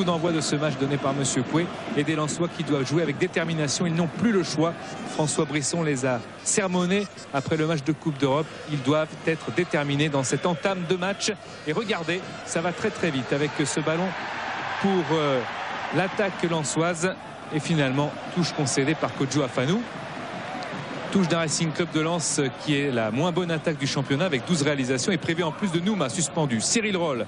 coup d'envoi de ce match donné par Monsieur Coué et des Lensois qui doivent jouer avec détermination. Ils n'ont plus le choix. François Brisson les a sermonnés après le match de Coupe d'Europe. Ils doivent être déterminés dans cette entame de match. Et regardez, ça va très très vite avec ce ballon pour l'attaque lensoise. Et finalement, touche concédée par Kodjo Afanou. Touche d'un Racing Club de Lens qui est la moins bonne attaque du championnat avec 12 réalisations et prévu en plus de Nouma suspendu. Cyril Roll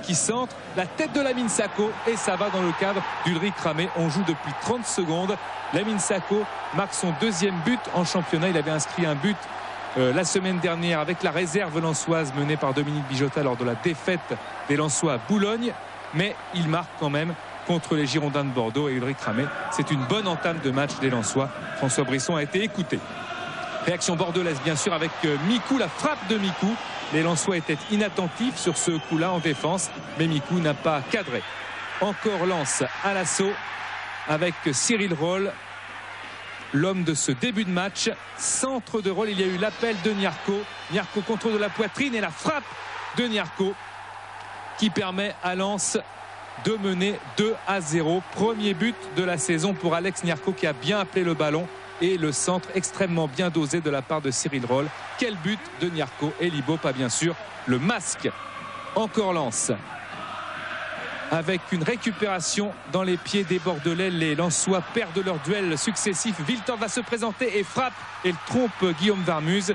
qui centre, la tête de Lamine Sako et ça va dans le cadre d'Ulrich Ramé. On joue depuis 30 secondes. Lamine Sako marque son deuxième but en championnat. Il avait inscrit un but la semaine dernière avec la réserve lensoise menée par Dominique Bijota lors de la défaite des Lensois à Boulogne. Mais il marque quand même contre les Girondins de Bordeaux et Ulrich Ramé. C'est une bonne entame de match des Lensois. François Brisson a été écouté. Réaction bordelaise bien sûr avec Mikou, la frappe de Mikou. Les Lensois étaient inattentifs sur ce coup-là en défense, mais Mikou n'a pas cadré. Encore Lens à l'assaut avec Cyril Roll, l'homme de ce début de match. Centre de Roll, il y a eu l'appel de Nyarko. Nyarko contrôle de la poitrine et la frappe de Nyarko qui permet à Lens de mener 2-0. Premier but de la saison pour Alex Nyarko qui a bien appelé le ballon et le centre extrêmement bien dosé de la part de Cyril Roll. Quel but de Nyarko et Libop a bien sûr le masque. Encore Lens avec une récupération dans les pieds des Bordelais. Les Lensois perdent leur duel successif. Wiltord va se présenter et frappe et le trompe Guillaume Varmuz.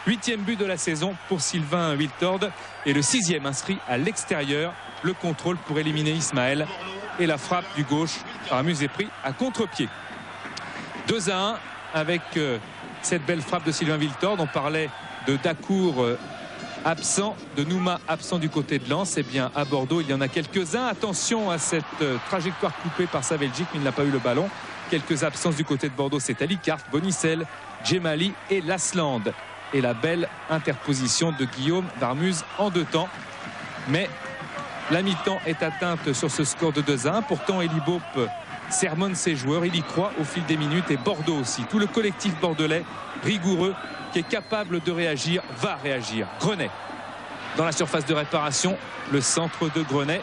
8e but de la saison pour Sylvain Wiltord et le 6e inscrit à l'extérieur. Le contrôle pour éliminer Ismaël et la frappe du gauche. Varmuz est pris à contre-pied. 2-1 avec cette belle frappe de Sylvain Wiltord. On parlait de Dacour absent, de Nouma absent du côté de Lens. Et bien à Bordeaux il y en a quelques-uns. Attention à cette trajectoire coupée par Saveljic, mais il n'a pas eu le ballon. Quelques absences du côté de Bordeaux, c'est Alicart, Bonicel, Djemali et Lasland. Et la belle interposition de Guillaume Varmuz en 2 temps. Mais la mi-temps est atteinte sur ce score de 2-1. Pourtant, Elie Baup sermonne ses joueurs. Il y croit au fil des minutes. Et Bordeaux aussi. Tout le collectif bordelais, rigoureux, qui est capable de réagir, va réagir. Grenet, dans la surface de réparation, le centre de Grenet.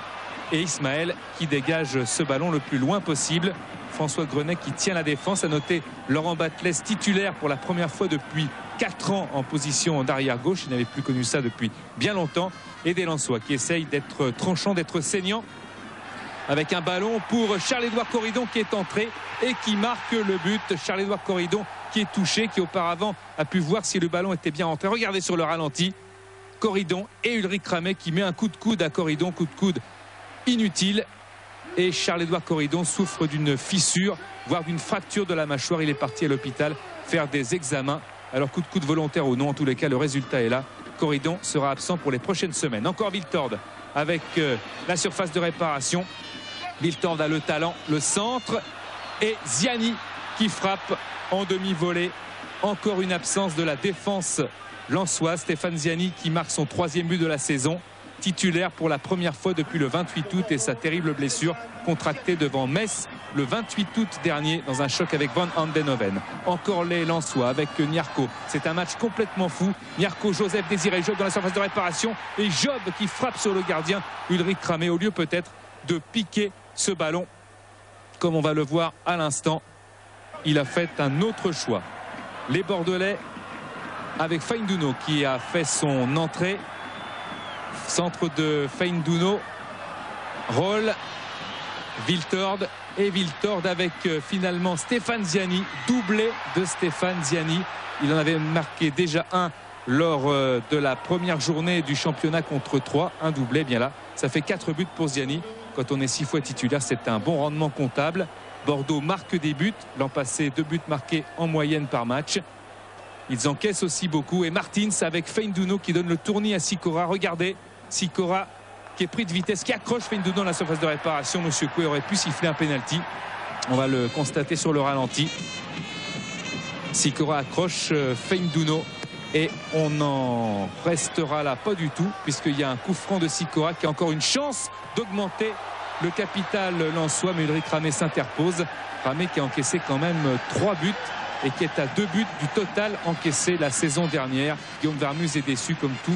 Et Ismaël qui dégage ce ballon le plus loin possible. François Grenet qui tient la défense. À noter Laurent Batles titulaire pour la première fois depuis 4 ans en position d'arrière gauche. Il n'avait plus connu ça depuis bien longtemps. Et des Lensois qui essayent d'être tranchants, d'être saignants. Avec un ballon pour Charles-Édouard Corridon qui est entré et qui marque le but. Charles-Édouard Corridon qui est touché, qui auparavant a pu voir si le ballon était bien entré. Regardez sur le ralenti. Corridon et Ulrich Ramé qui met un coup de coude à Corridon. Coup de coude inutile. Et Charles-Édouard Corridon souffre d'une fissure, voire d'une fracture de la mâchoire. Il est parti à l'hôpital faire des examens. Alors coup de coude volontaire ou non, en tous les cas le résultat est là. Corridon sera absent pour les prochaines semaines. Encore Wiltord avec la surface de réparation. Wiltord a le talent, le centre. Et Ziani qui frappe en demi-volée. Encore une absence de la défense lensoise. Stéphane Ziani qui marque son 3e but de la saison. Titulaire pour la première fois depuis le 28 août et sa terrible blessure contractée devant Metz le 28 août dernier dans un choc avec Van Andenhoven. Encore les Lensois avec Nyarko. C'est un match complètement fou. Nyarko, Joseph Désiré Job dans la surface de réparation et Job qui frappe sur le gardien Ulrich Ramé au lieu peut-être de piquer ce ballon. Comme on va le voir à l'instant, il a fait un autre choix. Les Bordelais avec Feindouno qui a fait son entrée. Centre de Feindouno, Roll, Wiltord et Wiltord avec finalement Stéphane Ziani, doublé de Stéphane Ziani. Il en avait marqué déjà un lors de la première journée du championnat contre 3, un doublé. Bien là, ça fait 4 buts pour Ziani. Quand on est 6 fois titulaire, c'est un bon rendement comptable. Bordeaux marque des buts. L'an passé, 2 buts marqués en moyenne par match. Ils encaissent aussi beaucoup. Et Martins avec Feindouno qui donne le tournis à Sikora. Regardez, Sikora qui est pris de vitesse, qui accroche Feindouno dans la surface de réparation. Monsieur Coué aurait pu siffler un pénalty. On va le constater sur le ralenti. Sikora accroche Feindouno et on n'en restera là pas du tout puisqu'il y a un coup franc de Sikora qui a encore une chance d'augmenter le capital lensois. Mais Ulrich Ramé s'interpose. Ramé qui a encaissé quand même 3 buts et qui est à 2 buts du total encaissé la saison dernière. Guillaume Varmuz est déçu comme tout.